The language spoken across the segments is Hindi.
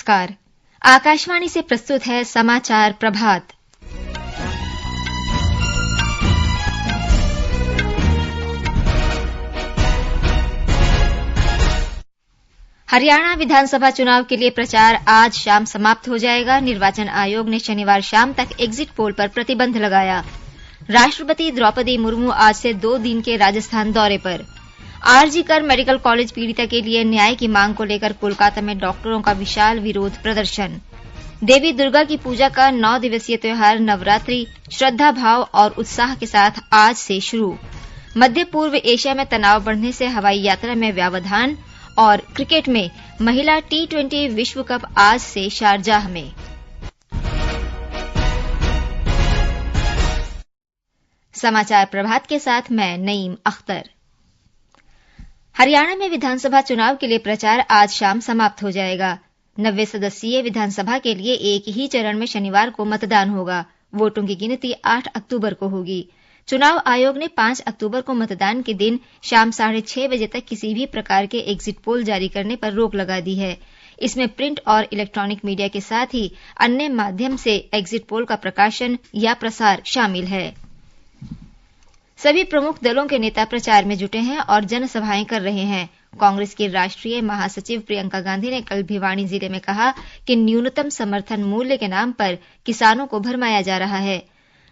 नमस्कार। आकाशवाणी से प्रस्तुत है समाचार प्रभात। हरियाणा विधानसभा चुनाव के लिए प्रचार आज शाम समाप्त हो जाएगा। निर्वाचन आयोग ने शनिवार शाम तक एग्जिट पोल पर प्रतिबंध लगाया। राष्ट्रपति द्रौपदी मुर्मू आज से 2 दिन के राजस्थान दौरे पर। आरजी कर मेडिकल कॉलेज पीड़िता के लिए न्याय की मांग को लेकर कोलकाता में डॉक्टरों का विशाल विरोध प्रदर्शन। देवी दुर्गा की पूजा का 9 दिवसीय त्योहार नवरात्रि श्रद्धा भाव और उत्साह के साथ आज से शुरू। मध्य पूर्व एशिया में तनाव बढ़ने से हवाई यात्रा में व्यवधान। और क्रिकेट में महिला T20 विश्व कप आज से शारजाह में। समाचार प्रभात के साथ मैं नईम अख्तर। हरियाणा में विधानसभा चुनाव के लिए प्रचार आज शाम समाप्त हो जाएगा। 90 सदस्यीय विधानसभा के लिए एक ही चरण में शनिवार को मतदान होगा। वोटों की गिनती 8 अक्टूबर को होगी। चुनाव आयोग ने 5 अक्टूबर को मतदान के दिन शाम 6:30 बजे तक किसी भी प्रकार के एग्जिट पोल जारी करने पर रोक लगा दी है। इसमें प्रिंट और इलेक्ट्रॉनिक मीडिया के साथ ही अन्य माध्यम से एग्जिट पोल का प्रकाशन या प्रसार शामिल है। सभी प्रमुख दलों के नेता प्रचार में जुटे हैं और जनसभाएं कर रहे हैं। कांग्रेस की राष्ट्रीय महासचिव प्रियंका गांधी ने कल भिवानी जिले में कहा कि न्यूनतम समर्थन मूल्य के नाम पर किसानों को भरमाया जा रहा है।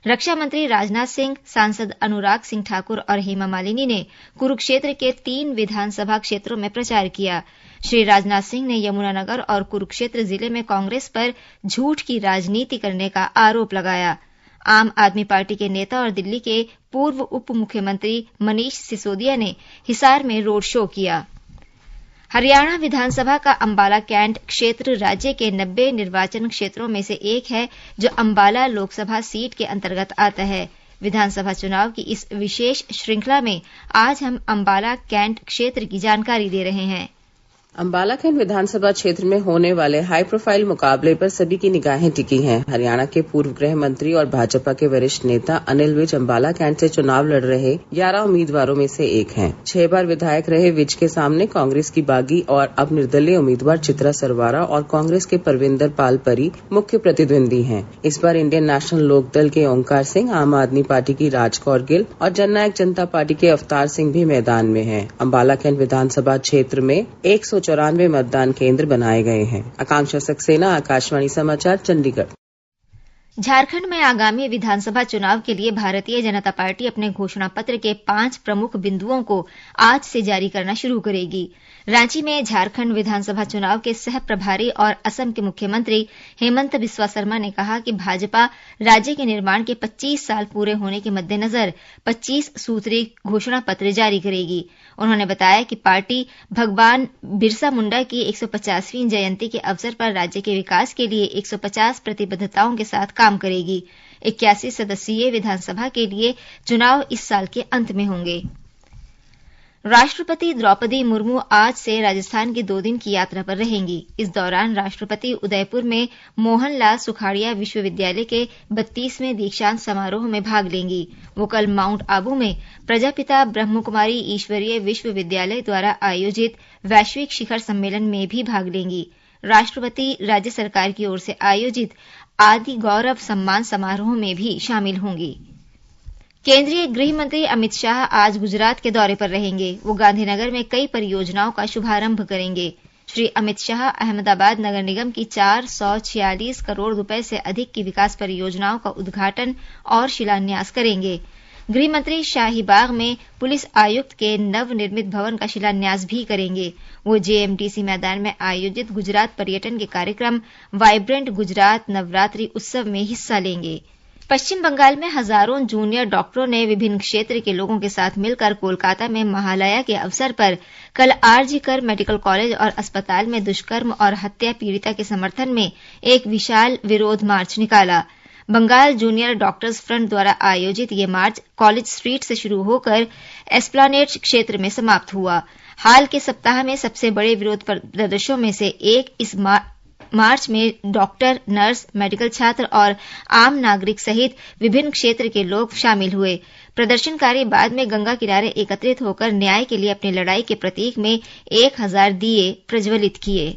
रक्षा मंत्री राजनाथ सिंह, सांसद अनुराग सिंह ठाकुर और हेमा मालिनी ने कुरुक्षेत्र के 3 विधानसभा क्षेत्रों में प्रचार किया। श्री राजनाथ सिंह ने यमुनानगर और कुरुक्षेत्र जिले में कांग्रेस पर झूठ की राजनीति करने का आरोप लगाया। आम आदमी पार्टी के नेता और दिल्ली के पूर्व उप मुख्यमंत्री मनीष सिसोदिया ने हिसार में रोड शो किया। हरियाणा विधानसभा का अंबाला कैंट क्षेत्र राज्य के 90 निर्वाचन क्षेत्रों में से एक है, जो अंबाला लोकसभा सीट के अंतर्गत आता है। विधानसभा चुनाव की इस विशेष श्रृंखला में आज हम अंबाला कैंट क्षेत्र की जानकारी दे रहे हैं। अंबाला कैंट विधानसभा क्षेत्र में होने वाले हाई प्रोफाइल मुकाबले पर सभी की निगाहें टिकी हैं। हरियाणा के पूर्व गृह मंत्री और भाजपा के वरिष्ठ नेता अनिल विज अंबाला कैंट से चुनाव लड़ रहे 11 उम्मीदवारों में से एक हैं। 6 बार विधायक रहे विज के सामने कांग्रेस की बागी और अब निर्दलीय उम्मीदवार चित्रा सरवारा और कांग्रेस के परविंदर पाल परी मुख्य प्रतिद्वंदी हैं। इस बार इंडियन नेशनल लोकदल के ओंकार सिंह, आम आदमी पार्टी की राज कौर गिल और जननायक जनता पार्टी के अवतार सिंह भी मैदान में हैं। अंबाला कैंट विधानसभा क्षेत्र में 194 मतदान केंद्र बनाए गए हैं। आकांक्षा सक्सेना, आकाशवाणी समाचार, चंडीगढ़। झारखंड में आगामी विधानसभा चुनाव के लिए भारतीय जनता पार्टी अपने घोषणा पत्र के 5 प्रमुख बिंदुओं को आज से जारी करना शुरू करेगी। रांची में झारखंड विधानसभा चुनाव के सह प्रभारी और असम के मुख्यमंत्री हेमंत बिस्वा शर्मा ने कहा कि भाजपा राज्य के निर्माण के 25 साल पूरे होने के मद्देनजर 25 सूत्री घोषणा पत्र जारी करेगी। उन्होंने बताया कि पार्टी भगवान बिरसा मुंडा की 150वीं जयंती के अवसर पर राज्य के विकास के लिए 150 प्रतिबद्धताओं के साथ काम करेगी। 81 सदस्यीय विधानसभा के लिए चुनाव इस साल के अंत में होंगे। राष्ट्रपति द्रौपदी मुर्मू आज से राजस्थान की 2 दिन की यात्रा पर रहेंगी। इस दौरान राष्ट्रपति उदयपुर में मोहनलाल सुखाड़िया विश्वविद्यालय के 32वें दीक्षांत समारोह में भाग लेंगी। वो कल माउंट आबू में प्रजापिता ब्रह्मकुमारी ईश्वरीय विश्वविद्यालय द्वारा आयोजित वैश्विक शिखर सम्मेलन में भी भाग लेंगी। राष्ट्रपति राज्य सरकार की ओर से आयोजित आदि गौरव सम्मान समारोह में भी शामिल होंगी। केंद्रीय गृह मंत्री अमित शाह आज गुजरात के दौरे पर रहेंगे। वो गांधीनगर में कई परियोजनाओं का शुभारंभ करेंगे। श्री अमित शाह अहमदाबाद नगर निगम की 446 करोड़ रुपए से अधिक की विकास परियोजनाओं का उद्घाटन और शिलान्यास करेंगे। गृह मंत्री शाहीबाग में पुलिस आयुक्त के नवनिर्मित भवन का शिलान्यास भी करेंगे। वो जेएमटीसी मैदान में आयोजित गुजरात पर्यटन के कार्यक्रम वाइब्रेंट गुजरात नवरात्रि उत्सव में हिस्सा लेंगे। पश्चिम बंगाल में हजारों जूनियर डॉक्टरों ने विभिन्न क्षेत्र के लोगों के साथ मिलकर कोलकाता में महालया के अवसर पर कल आरजी कर मेडिकल कॉलेज और अस्पताल में दुष्कर्म और हत्या पीड़िता के समर्थन में एक विशाल विरोध मार्च निकाला। बंगाल जूनियर डॉक्टर्स फ्रंट द्वारा आयोजित ये मार्च कॉलेज स्ट्रीट से शुरू होकर एस्प्लानेड क्षेत्र में समाप्त हुआ। हाल के सप्ताह में सबसे बड़े विरोध प्रदर्शनों में से एक इस मार्च में डॉक्टर, नर्स, मेडिकल छात्र और आम नागरिक सहित विभिन्न क्षेत्र के लोग शामिल हुए। प्रदर्शनकारी बाद में गंगा किनारे एकत्रित होकर न्याय के लिए अपनी लड़ाई के प्रतीक में 1000 दिए प्रज्वलित किए।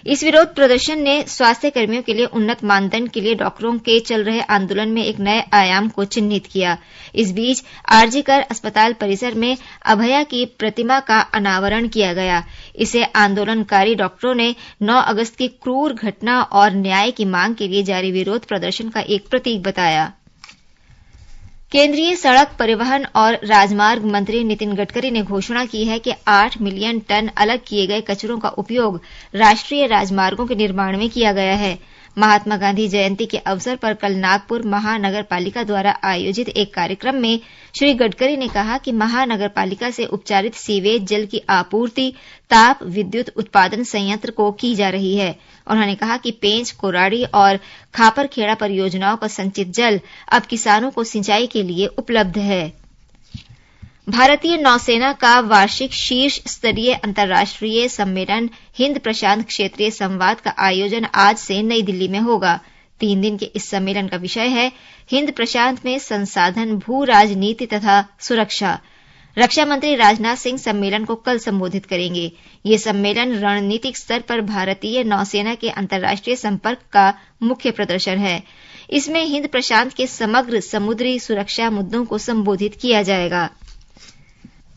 इस विरोध प्रदर्शन ने स्वास्थ्य कर्मियों के लिए उन्नत मानदंड के लिए डॉक्टरों के चल रहे आंदोलन में एक नए आयाम को चिन्हित किया। इस बीच आरजी कर अस्पताल परिसर में अभया की प्रतिमा का अनावरण किया गया। इसे आंदोलनकारी डॉक्टरों ने 9 अगस्त की क्रूर घटना और न्याय की मांग के लिए जारी विरोध प्रदर्शन का एक प्रतीक बताया। केंद्रीय सड़क परिवहन और राजमार्ग मंत्री नितिन गडकरी ने घोषणा की है कि 8 मिलियन टन अलग किए गए कचरों का उपयोग राष्ट्रीय राजमार्गों के निर्माण में किया गया है। महात्मा गांधी जयंती के अवसर पर कल नागपुर महानगर पालिका द्वारा आयोजित एक कार्यक्रम में श्री गडकरी ने कहा कि महानगर पालिका से उपचारित सीवेज जल की आपूर्ति ताप विद्युत उत्पादन संयंत्र को की जा रही है। उन्होंने कहा कि पेंच, कोराड़ी और खापरखेड़ा परियोजनाओं का संचित जल अब किसानों को सिंचाई के लिए उपलब्ध है। भारतीय नौसेना का वार्षिक शीर्ष स्तरीय अंतर्राष्ट्रीय सम्मेलन हिंद प्रशांत क्षेत्रीय संवाद का आयोजन आज से नई दिल्ली में होगा। 3 दिन के इस सम्मेलन का विषय है हिंद प्रशांत में संसाधन, भू राजनीति तथा सुरक्षा। रक्षा मंत्री राजनाथ सिंह सम्मेलन को कल संबोधित करेंगे। ये सम्मेलन रणनीतिक स्तर पर भारतीय नौसेना के अंतर्राष्ट्रीय संपर्क का मुख्य प्रदर्शन है। इसमें हिंद प्रशांत के समग्र समुद्री सुरक्षा मुद्दों को संबोधित किया जाएगा।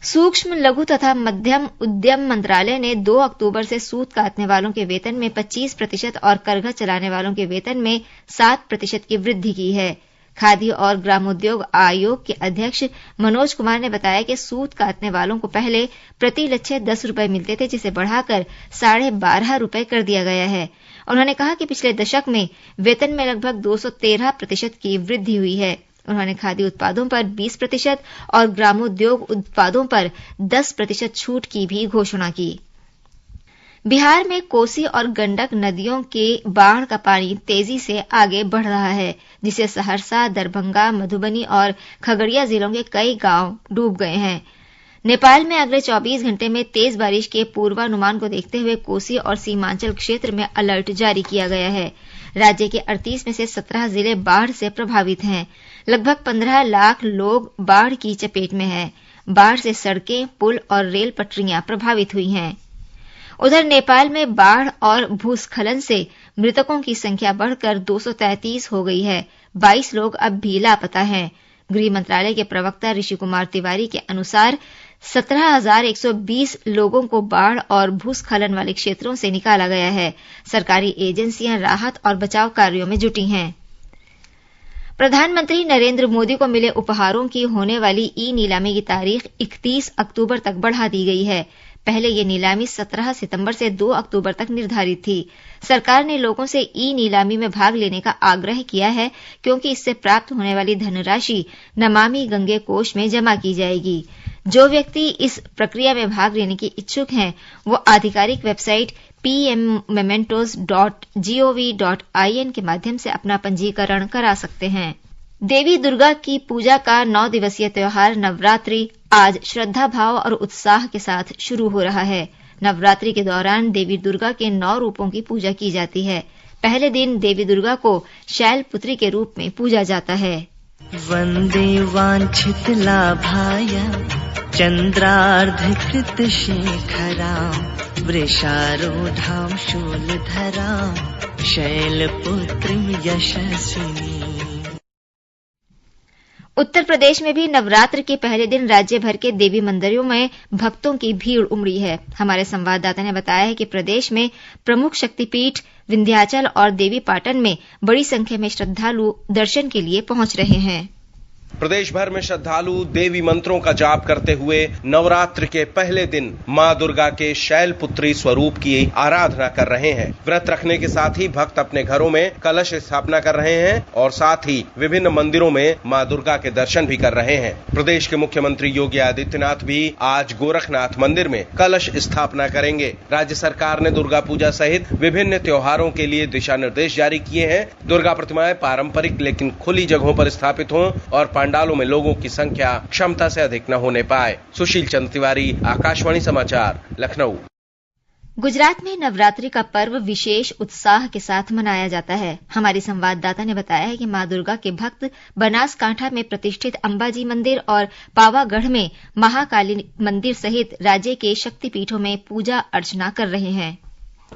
सूक्ष्म, लघु तथा मध्यम उद्यम मंत्रालय ने 2 अक्टूबर से सूत काटने वालों के वेतन में 25% और करघा चलाने वालों के वेतन में 7% की वृद्धि की है। खादी और ग्रामोद्योग आयोग के अध्यक्ष मनोज कुमार ने बताया कि सूत काटने वालों को पहले प्रति लच्छे 10 रुपए मिलते थे, जिसे बढ़ाकर 12.5 रुपए कर दिया गया है। उन्होंने कहा कि पिछले दशक में वेतन में लगभग 213% की वृद्धि हुई है। उन्होंने खादी उत्पादों पर 20% और ग्रामोद्योग उत्पादों पर 10% छूट की भी घोषणा की। बिहार में कोसी और गंडक नदियों के बाढ़ का पानी तेजी से आगे बढ़ रहा है, जिससे सहरसा, दरभंगा, मधुबनी और खगड़िया जिलों के कई गांव डूब गए हैं। नेपाल में अगले 24 घंटे में तेज बारिश के पूर्वानुमान को देखते हुए कोसी और सीमांचल क्षेत्र में अलर्ट जारी किया गया है। राज्य के 38 में से 17 जिले बाढ़ से प्रभावित हैं। लगभग 15 लाख लोग बाढ़ की चपेट में हैं। बाढ़ से सड़कें, पुल और रेल पटरियां प्रभावित हुई हैं। उधर नेपाल में बाढ़ और भूस्खलन से मृतकों की संख्या बढ़कर 233 हो गई है। 22 लोग अब भी लापता हैं। गृह मंत्रालय के प्रवक्ता ऋषि कुमार तिवारी के अनुसार 17,120 लोगों को बाढ़ और भूस्खलन वाले क्षेत्रों से निकाला गया है। सरकारी एजेंसियां राहत और बचाव कार्यों में जुटी हैं। प्रधानमंत्री नरेंद्र मोदी को मिले उपहारों की होने वाली ई नीलामी की तारीख 31 अक्टूबर तक बढ़ा दी गई है। पहले ये नीलामी 17 सितंबर से 2 अक्टूबर तक निर्धारित थी। सरकार ने लोगों से ई नीलामी में भाग लेने का आग्रह किया है, क्योंकि इससे प्राप्त होने वाली धनराशि नमामि गंगे कोष में जमा की जाएगी। जो व्यक्ति इस प्रक्रिया में भाग लेने की इच्छुक हैं, वो आधिकारिक वेबसाइट pmmementos.gov.in के माध्यम से अपना पंजीकरण करा सकते हैं। देवी दुर्गा की पूजा का 9 दिवसीय त्योहार नवरात्रि आज श्रद्धा भाव और उत्साह के साथ शुरू हो रहा है। नवरात्रि के दौरान देवी दुर्गा के 9 रूपों की पूजा की जाती है। पहले दिन देवी दुर्गा को शैलपुत्री के रूप में पूजा जाता है। वंदे वांछित लाभाय चंद्रार्धकृत शेखरां वृषारूढां शूलधरां शैलपुत्रीं यशस्विनी। उत्तर प्रदेश में भी नवरात्र के पहले दिन राज्य भर के देवी मंदिरों में भक्तों की भीड़ उमड़ी है। हमारे संवाददाता ने बताया है कि प्रदेश में प्रमुख शक्तिपीठ विंध्याचल और देवी पाटन में बड़ी संख्या में श्रद्धालु दर्शन के लिए पहुंच रहे हैं। प्रदेश भर में श्रद्धालु देवी मंत्रों का जाप करते हुए नवरात्र के पहले दिन मां दुर्गा के शैलपुत्री स्वरूप की आराधना कर रहे हैं। व्रत रखने के साथ ही भक्त अपने घरों में कलश स्थापना कर रहे हैं और साथ ही विभिन्न मंदिरों में मां दुर्गा के दर्शन भी कर रहे हैं। प्रदेश के मुख्यमंत्री योगी आदित्यनाथ भी आज गोरखनाथ मंदिर में कलश स्थापना करेंगे। राज्य सरकार ने दुर्गा पूजा सहित विभिन्न त्योहारों के लिए दिशा निर्देश जारी किए हैं। दुर्गा प्रतिमाएं पारंपरिक लेकिन खुली जगहों पर स्थापित हों और पंडालों में लोगों की संख्या क्षमता से अधिक न होने पाए। सुशील चंद्र तिवारी, आकाशवाणी समाचार, लखनऊ। गुजरात में नवरात्रि का पर्व विशेष उत्साह के साथ मनाया जाता है। हमारी संवाददाता ने बताया है कि मां दुर्गा के भक्त बनासकांठा में प्रतिष्ठित अंबाजी मंदिर और पावागढ़ में महाकाली मंदिर सहित राज्य के शक्तिपीठों में पूजा अर्चना कर रहे हैं।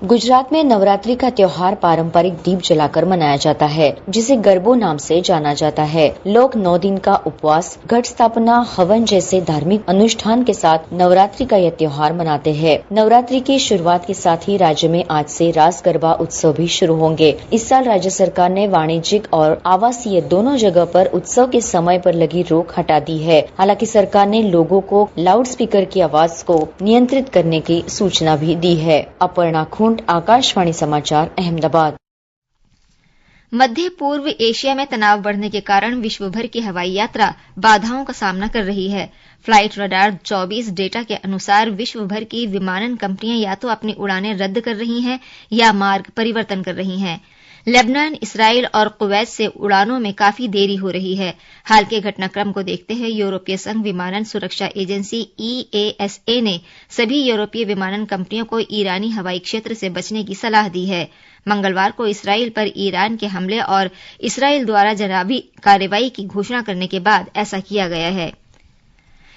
गुजरात में नवरात्रि का त्योहार पारंपरिक दीप जलाकर मनाया जाता है, जिसे गरबो नाम से जाना जाता है। लोग 9 दिन का उपवास, घट स्थापना, हवन जैसे धार्मिक अनुष्ठान के साथ नवरात्रि का यह त्योहार मनाते हैं। नवरात्रि की शुरुआत के साथ ही राज्य में आज से रास गरबा उत्सव भी शुरू होंगे। इस साल राज्य सरकार ने वाणिज्यिक और आवासीय दोनों जगह पर उत्सव के समय पर लगी रोक हटा दी है। हालांकि सरकार ने लोगों को लाउड स्पीकर की आवाज को नियंत्रित करने की सूचना भी दी है। अपर्णा खुंट, आकाशवाणी समाचार, अहमदाबाद। मध्य पूर्व एशिया में तनाव बढ़ने के कारण विश्व भर की हवाई यात्रा बाधाओं का सामना कर रही है। फ्लाइट रडार 24 डेटा के अनुसार विश्व भर की विमानन कंपनियां या तो अपनी उड़ानें रद्द कर रही हैं या मार्ग परिवर्तन कर रही हैं। लेबनान, इसराइल और कुवैत से उड़ानों में काफी देरी हो रही है। हाल के घटनाक्रम को देखते हुए यूरोपीय संघ विमानन सुरक्षा एजेंसी EASA ने सभी यूरोपीय विमानन कंपनियों को ईरानी हवाई क्षेत्र से बचने की सलाह दी है। मंगलवार को इसराइल पर ईरान के हमले और इसराइल द्वारा जवाबी कार्रवाई की घोषणा करने के बाद ऐसा किया गया है।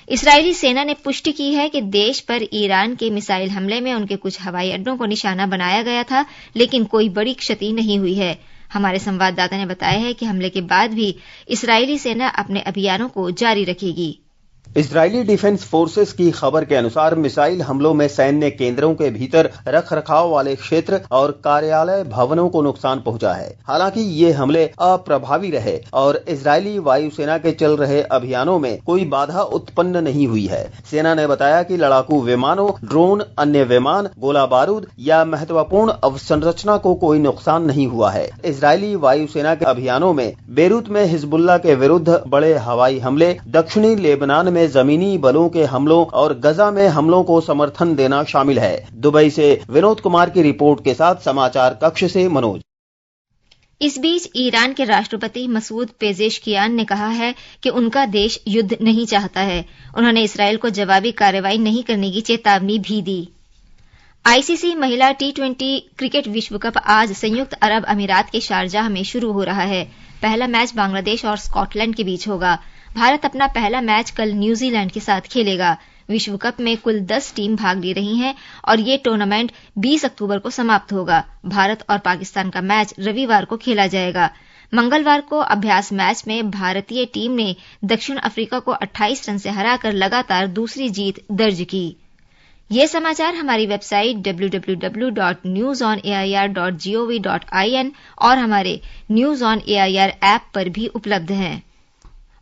इसराइली सेना ने पुष्टि की है कि देश पर ईरान के मिसाइल हमले में उनके कुछ हवाई अड्डों को निशाना बनाया गया था, लेकिन कोई बड़ी क्षति नहीं हुई है। हमारे संवाददाता ने बताया है कि हमले के बाद भी इसराइली सेना अपने अभियानों को जारी रखेगी। इजरायली डिफेंस फोर्सेस की खबर के अनुसार मिसाइल हमलों में सैन्य केंद्रों के भीतर रख रखाव वाले क्षेत्र और कार्यालय भवनों को नुकसान पहुंचा है। हालांकि ये हमले अप्रभावी रहे और इजरायली वायुसेना के चल रहे अभियानों में कोई बाधा उत्पन्न नहीं हुई है। सेना ने बताया कि लड़ाकू विमानों, ड्रोन, अन्य विमान, गोला बारूद या महत्वपूर्ण अवसंरचना को कोई नुकसान नहीं हुआ है। इजरायली वायुसेना के अभियानों में बेरूत में हिजबुल्लाह के विरुद्ध बड़े हवाई हमले, दक्षिणी लेबनान में जमीनी बलों के हमलों और गजा में हमलों को समर्थन देना शामिल है। दुबई से विनोद कुमार की रिपोर्ट के साथ समाचार कक्ष से मनोज। इस बीच ईरान के राष्ट्रपति मसूद पेजेशकियान ने कहा है कि उनका देश युद्ध नहीं चाहता है। उन्होंने इसराइल को जवाबी कार्रवाई नहीं करने की चेतावनी भी दी। आईसीसी महिला T20 क्रिकेट विश्व कप आज संयुक्त अरब अमीरात के शारजाह में शुरू हो रहा है। पहला मैच बांग्लादेश और स्कॉटलैंड के बीच होगा। भारत अपना पहला मैच कल न्यूजीलैंड के साथ खेलेगा। विश्व कप में कुल 10 टीम भाग ले रही हैं और ये टूर्नामेंट 20 अक्टूबर को समाप्त होगा। भारत और पाकिस्तान का मैच रविवार को खेला जाएगा। मंगलवार को अभ्यास मैच में भारतीय टीम ने दक्षिण अफ्रीका को 28 रन से हराकर लगातार दूसरी जीत दर्ज की। ये समाचार हमारी वेबसाइट www.newsonair.gov.in और हमारे न्यूज ऑन एआईआर ऐप पर भी उपलब्ध हैं।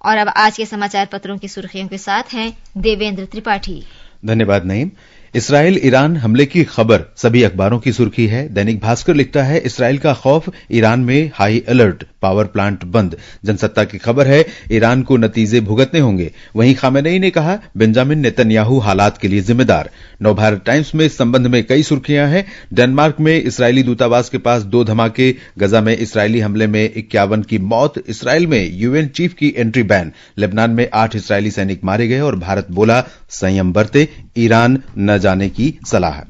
और अब आज के समाचार पत्रों की सुर्खियों के साथ हैं देवेंद्र त्रिपाठी। धन्यवाद नईम। इसराइल ईरान हमले की खबर सभी अखबारों की सुर्खी है। दैनिक भास्कर लिखता है इसराइल का खौफ, ईरान में हाई अलर्ट, पावर प्लांट बंद। जनसत्ता की खबर है ईरान को नतीजे भुगतने होंगे। वहीं खामेनेई ने कहा बेंजामिन नेतन्याहू हालात के लिए जिम्मेदार। नवभारत टाइम्स में इस संबंध में कई सुर्खियां हैं। डेनमार्क में इसराइली दूतावास के पास 2 धमाके, गजा में इसराइली हमले में 51 की मौत, इसराइल में यूएन चीफ की एंट्री बैन, लेबनान में 8 इसराइली सैनिक मारे गए और भारत बोला संयम बरते, ईरान न जाने की सलाह।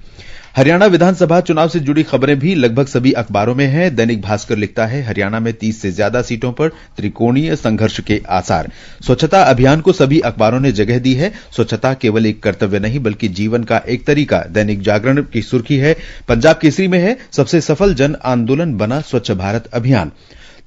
हरियाणा विधानसभा चुनाव से जुड़ी खबरें भी लगभग सभी अखबारों में हैं। दैनिक भास्कर लिखता है हरियाणा में 30 से ज्यादा सीटों पर त्रिकोणीय संघर्ष के आसार। स्वच्छता अभियान को सभी अखबारों ने जगह दी है। स्वच्छता केवल एक कर्तव्य नहीं बल्कि जीवन का एक तरीका। दैनिक जागरण की सुर्खी है पंजाब केसरी में है सबसे सफल जन आंदोलन बना स्वच्छ भारत अभियान।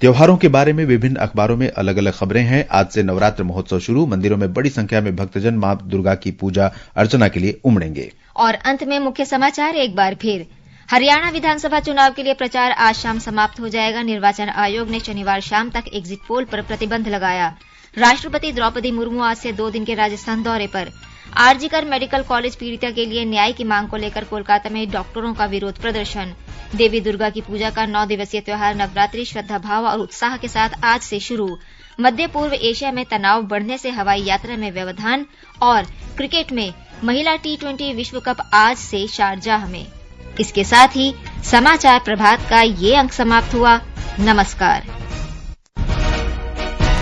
त्योहारों के बारे में विभिन्न अखबारों में अलग अलग खबरें हैं। आज से नवरात्र महोत्सव शुरू, मंदिरों में बड़ी संख्या में भक्तजन मां दुर्गा की पूजा अर्चना के लिए उमड़ेंगे। और अंत में मुख्य समाचार एक बार फिर। हरियाणा विधानसभा चुनाव के लिए प्रचार आज शाम समाप्त हो जाएगा। निर्वाचन आयोग ने शनिवार शाम तक एग्जिट पोल पर प्रतिबंध लगाया। राष्ट्रपति द्रौपदी मुर्मू आज से 2 दिन के राजस्थान दौरे पर। आरजीकर मेडिकल कॉलेज पीड़िता के लिए न्याय की मांग को लेकर कोलकाता में डॉक्टरों का विरोध प्रदर्शन। देवी दुर्गा की पूजा का 9 दिवसीय त्योहार नवरात्रि श्रद्धा भाव और उत्साह के साथ आज से शुरू। मध्य पूर्व एशिया में तनाव बढ़ने से हवाई यात्रा में व्यवधान। और क्रिकेट में महिला T20 विश्व कप आज से शारजाह में। इसके साथ ही समाचार प्रभात का ये अंक समाप्त हुआ। नमस्कार।